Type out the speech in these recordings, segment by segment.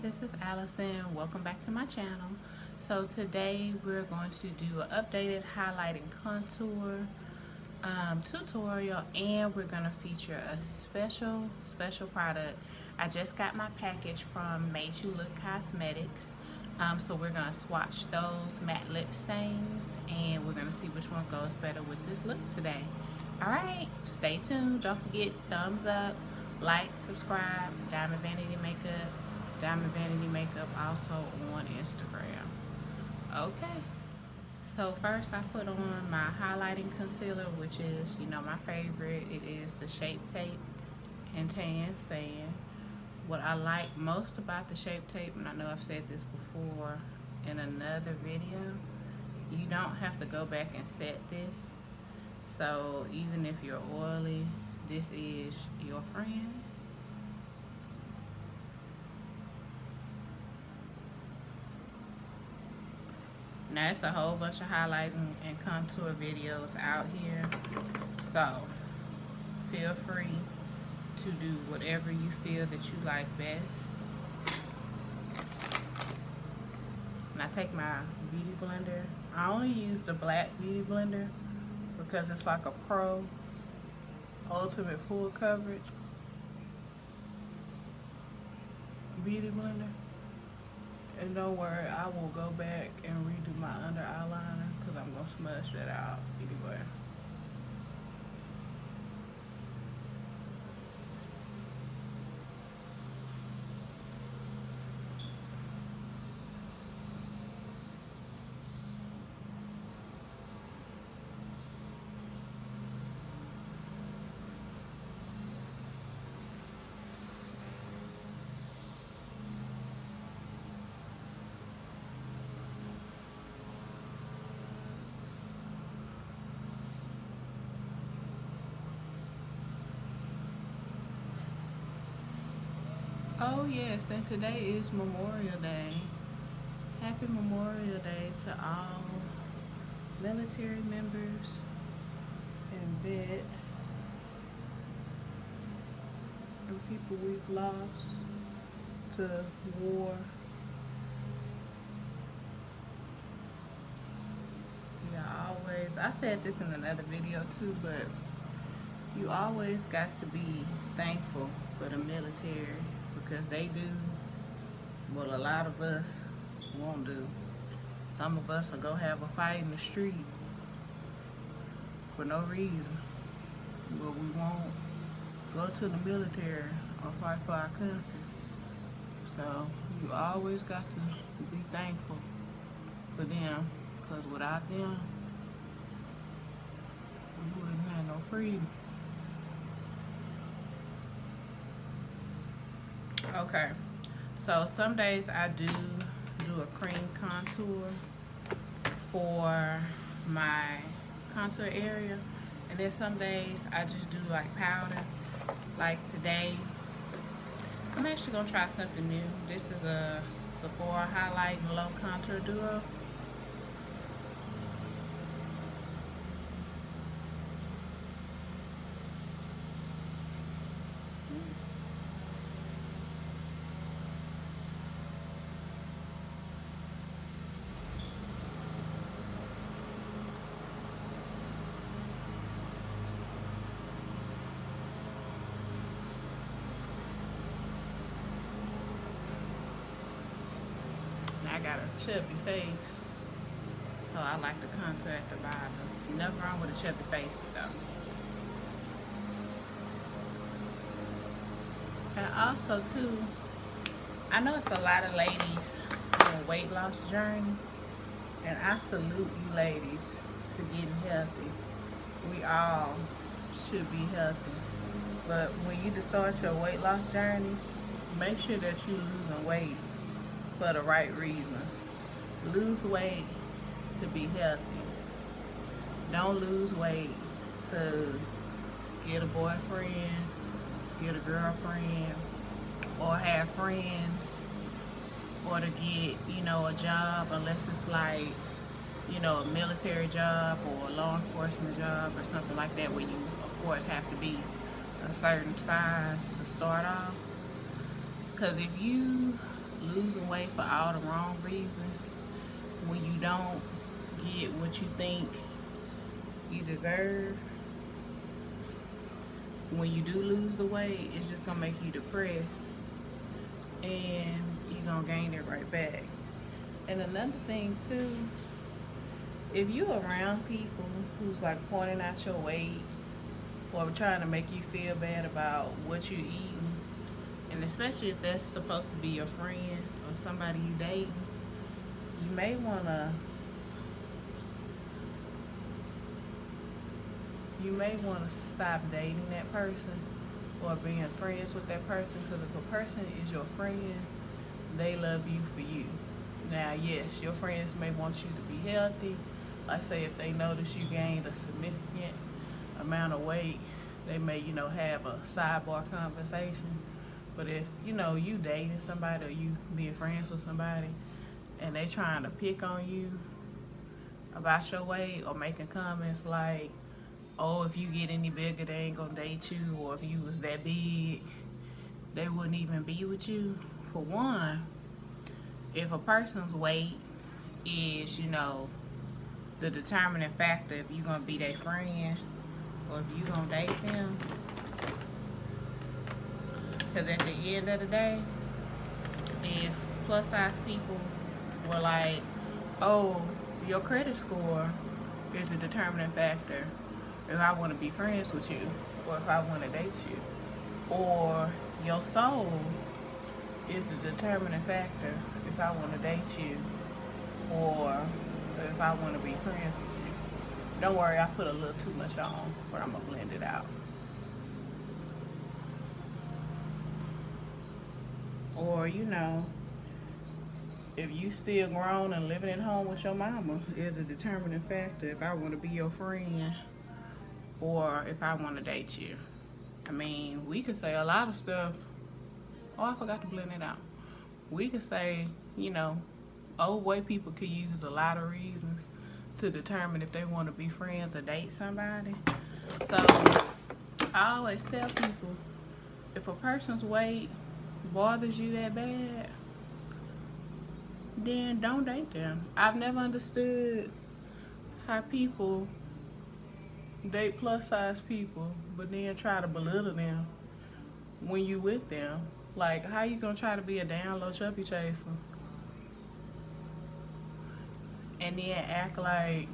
this is Allison. Welcome back to my channel. So today we're going to do an updated highlighting contour tutorial, and we're going to feature a special product. I just got my package from MadeULook Cosmetics. So we're going to swatch those matte lip stains, and we're going to see which one goes better with this look today. Alright, stay tuned. Don't forget, thumbs up, like, subscribe. Diamond Vanity Makeup also on Instagram. Okay, so first I put on my highlighting concealer, which is, you know, my favorite. It is the Shape Tape in Tan Sand. What I like most about the Shape Tape, and I know I've said this before in another video, you don't have to go back and set this. So even if you're oily, this is your friend. Now it's a whole bunch of highlighting and contour videos out here, so feel free to do whatever you feel that you like best. And I take my beauty blender. I only use the black beauty blender because it's like a pro ultimate full coverage beauty blender. And don't worry, I will go back and redo my under eyeliner because I'm going to smudge that out anyway. Oh yes, and today is Memorial Day. Happy Memorial Day to all military members and vets and people we've lost to war. Yeah, always, I said this in another video too, but you always got to be thankful for the military, because they do what a lot of us won't do. Some of us will go have a fight in the street for no reason, but we won't go to the military or fight for our country. So you always got to be thankful for them, because without them, we wouldn't have no freedom. Okay, so some days I do a cream contour for my contour area, and then some days I just do like powder. Like today, I'm actually gonna try something new. This is a Sephora Highlight and Low Contour Duo. I got a chubby face, so I like the contour at the bottom. Nothing wrong with a chubby face though. And also too, I know it's a lot of ladies on a weight loss journey, and I salute you ladies to getting healthy. We all should be healthy, but when you start your weight loss journey, make sure that you're losing weight for the right reason. Lose weight to be healthy. Don't lose weight to get a boyfriend, get a girlfriend, or have friends, or to get, you know, a job, unless it's like, you know, a military job or a law enforcement job or something like that, where you of course have to be a certain size to start off. Because if you losing weight for all the wrong reasons, when you don't get what you think you deserve, when you do lose the weight, it's just gonna make you depressed and you're gonna gain it right back. And another thing too, if you around people who's like pointing out your weight or trying to make you feel bad about what you're eating, and especially if that's supposed to be your friend or somebody you dating, you may wanna stop dating that person or being friends with that person, because if a person is your friend, they love you for you. Now, yes, your friends may want you to be healthy. Like say if they notice you gained a significant amount of weight, they may, have a sidebar conversation. But if, you dating somebody or you being friends with somebody and they trying to pick on you about your weight or making comments like, oh, if you get any bigger, they ain't gonna date you, or if you was that big, they wouldn't even be with you. For one, if a person's weight is, the determining factor if you're gonna be their friend or if you gonna date them, because at the end of the day, if plus size people were like, oh, your credit score is a determining factor if I want to be friends with you, or if I want to date you, or your soul is the determining factor if I want to date you, or if I want to be friends with you. Don't worry, I put a little too much on, but I'm going to blend it out. Or, if you still grown and living at home with your mama, is a determining factor if I want to be your friend or if I want to date you. I mean, we could say a lot of stuff. Oh, I forgot to blend it out. We could say, old white people could use a lot of reasons to determine if they want to be friends or date somebody. So I always tell people, if a person's weight bothers you that bad, then don't date them. I've never understood how people date plus size people but then try to belittle them when you with them. Like, how you gonna try to be a down low chubby chaser and then act like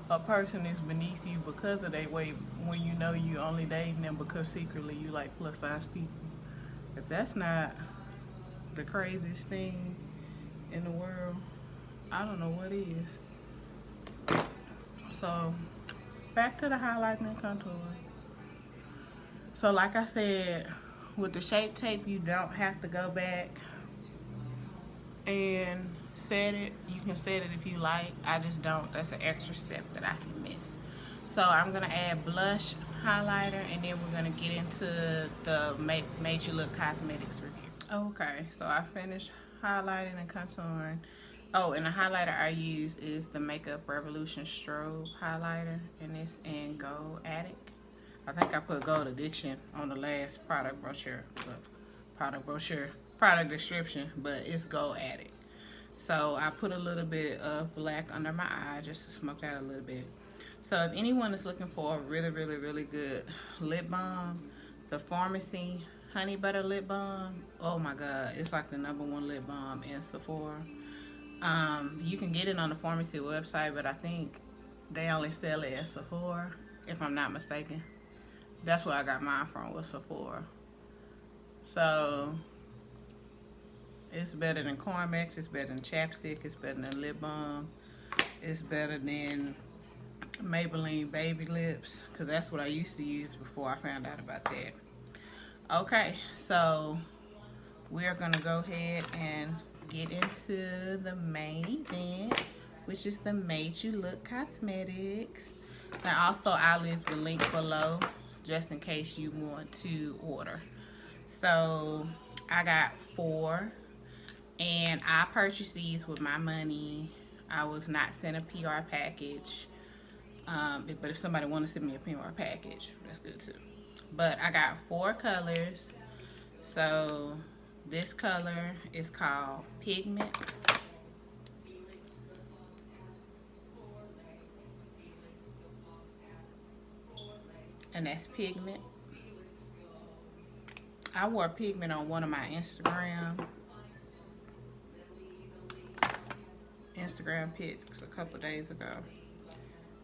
a person is beneath you because of their weight when you know you only dating them because secretly you like plus size people? If that's not the craziest thing in the world, I don't know what is. So back to the highlighting and contouring. So like I said, with the Shape Tape, you don't have to go back and set it. You can set it if you like. I just don't. That's an extra step that I can miss. So I'm going to add blush, highlighter, and then we're going to get into the MadeULook Cosmetics review. Okay, so I finished highlighting and contouring. Oh, and the highlighter I use is the Makeup Revolution Strobe highlighter, and it's in Gold Addict. I think I put Gold Addiction on the last product description, but it's Gold Addict. So I put a little bit of black under my eye just to smoke out a little bit. So if anyone is looking for a really, really, really good lip balm, the Pharmacy Honey Butter Lip Balm, oh my God, it's like the #1 lip balm in Sephora. You can get it on the Pharmacy website, but I think they only sell it at Sephora, if I'm not mistaken. That's where I got mine from, was Sephora. So it's better than Carmex, it's better than chapstick, it's better than lip balm, it's better than Maybelline Baby Lips, because that's what I used to use before I found out about that. Okay, so we're gonna go ahead and get into the main event, which is the MadeULook Cosmetics. And also I'll leave the link below just in case you want to order. So I got 4, and I purchased these with my money. I was not sent a PR package, but if somebody wants to send me a PR package, that's good too. But I got 4 colors. So This color is called Pigment. And that's Pigment. I wore Pigment on one of my Instagram pics a couple days ago.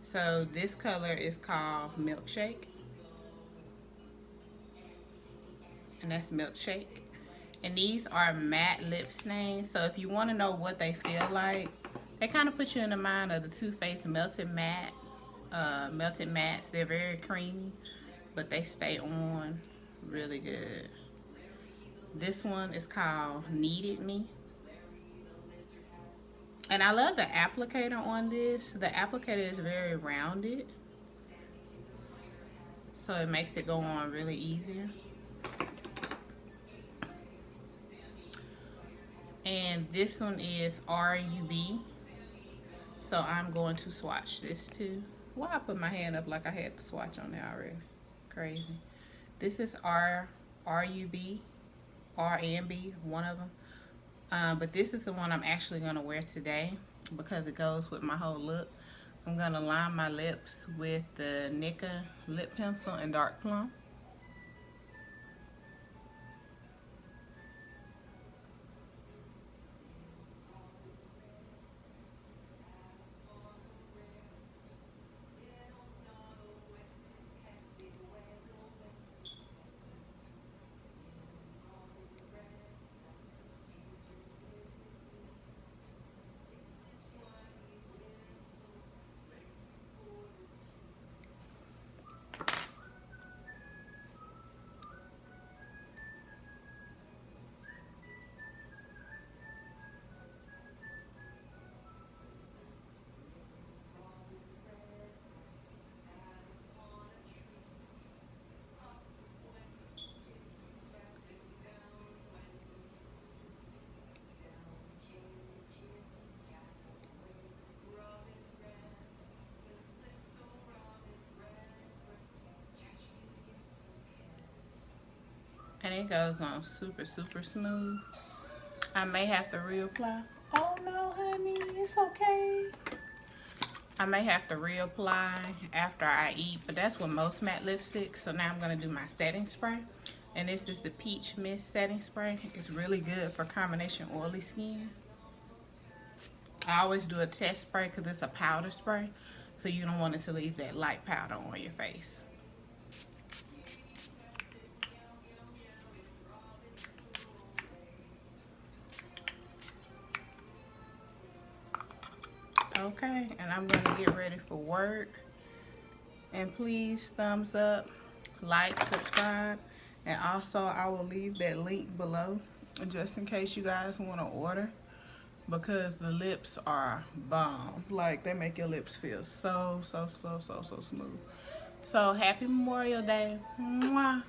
So this color is called Milkshake. And that's Milkshake. And these are matte lip stains. So if you want to know what they feel like, they kind of put you in the mind of the Too Faced Melted Matte. Melted mattes. They're very creamy, but they stay on really good. This one is called Needed Me. And I love the applicator on this. The applicator is very rounded, so it makes it go on really easier. And this one is AreNBe. So I'm going to swatch this too. Why I put my hand up like I had the swatch on there already? Crazy. This is AreNBe, one of them. But this is the one I'm actually going to wear today because it goes with my whole look. I'm going to line my lips with the Nicka lip pencil in Dark Plum. And it goes on super, super smooth. I may have to reapply. Oh no, honey, it's okay. I may have to reapply after I eat, but that's with most matte lipsticks. So now I'm gonna do my setting spray. And this is the Peach Mist setting spray. It's really good for combination oily skin. I always do a test spray because it's a powder spray. So you don't want it to leave that light powder on your face. Okay, and I'm gonna get ready for work. And please thumbs up, like, subscribe, and also I will leave that link below just in case you guys want to order, because the lips are bomb. Like, they make your lips feel so smooth. So happy Memorial Day. Mwah.